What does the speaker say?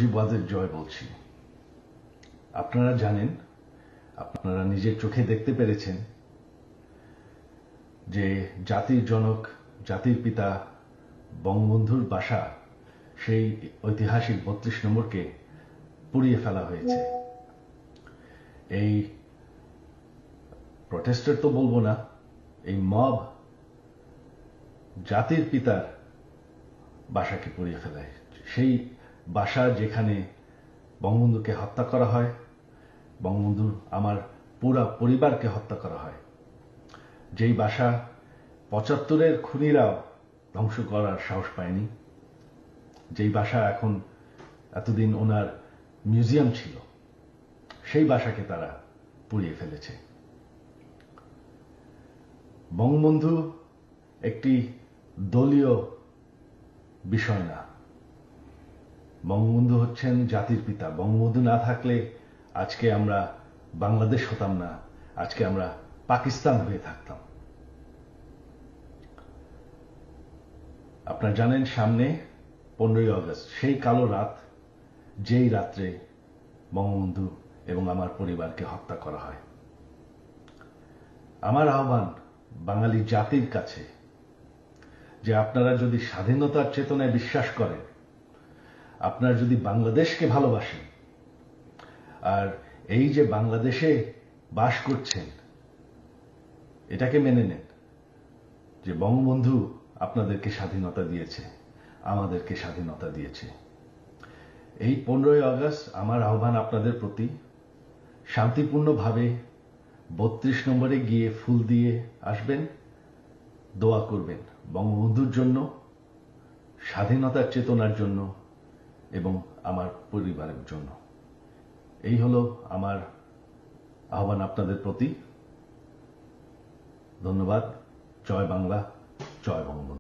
মুজিববাদের জয় বলছি। আপনারা জানেন, আপনারা নিজের চোখে দেখতে পেরেছেন যে জাতির জনক, জাতির পিতা বঙ্গবন্ধুর বাসা, সেই ঐতিহাসিক ৩২ নম্বরকে পুড়িয়ে ফেলা হয়েছে। এই প্রটেস্টার তো বলবো না, এই মব জাতির পিতার বাসাকে পুড়িয়ে ফেলায়। সেই বাসা যেখানে বঙ্গবন্ধুকে হত্যা করা হয়, বঙ্গবন্ধুর আমার পুরা পরিবারকে হত্যা করা হয়, যেই বাসা ৭৫-এর খুনিরাও ধ্বংস করার সাহস পায়নি, যেই বাসা এখন এতদিন ওনার মিউজিয়াম ছিল, সেই বাসাকে তারা পুড়িয়ে ফেলেছে। বঙ্গবন্ধু একটি দলীয় বিষয় না, বঙ্গবন্ধু হচ্ছেন জাতির পিতা। বঙ্গবন্ধু না থাকলে আজকে আমরা বাংলাদেশ হতাম না, আজকে আমরা পাকিস্তান হয়ে থাকতাম। আপনারা জানেন, সামনে 15ই আগস্ট, সেই কালো রাত, যেই রাত্রে বঙ্গবন্ধু এবং আমার পরিবারকে হত্যা করা হয়। আমার আহ্বান বাঙালি জাতির কাছে যে আপনারা যদি স্বাধীনতার চেতনায় বিশ্বাস করেন, আপনারা যদি বাংলাদেশকে ভালোবাসেন, আর এই যে বাংলাদেশে বাস করছেন, এটাকে মেনে নেন যে বঙ্গবন্ধু আপনাদেরকে স্বাধীনতা দিয়েছে, আমাদেরকে স্বাধীনতা দিয়েছে। এই 15ই আগস্ট আমার আহ্বান আপনাদের প্রতি, শান্তিপূর্ণভাবে ৩২ নম্বরে গিয়ে ফুল দিয়ে আসবেন, দোয়া করবেন বঙ্গবন্ধুর জন্য, স্বাধীনতার চেতনার জন্য এবং আমার পরিবারের জন্য। এই হলো আমার আহ্বান আপনাদের প্রতি। ধন্যবাদ। জয় বাংলা, জয় বঙ্গবন্ধু।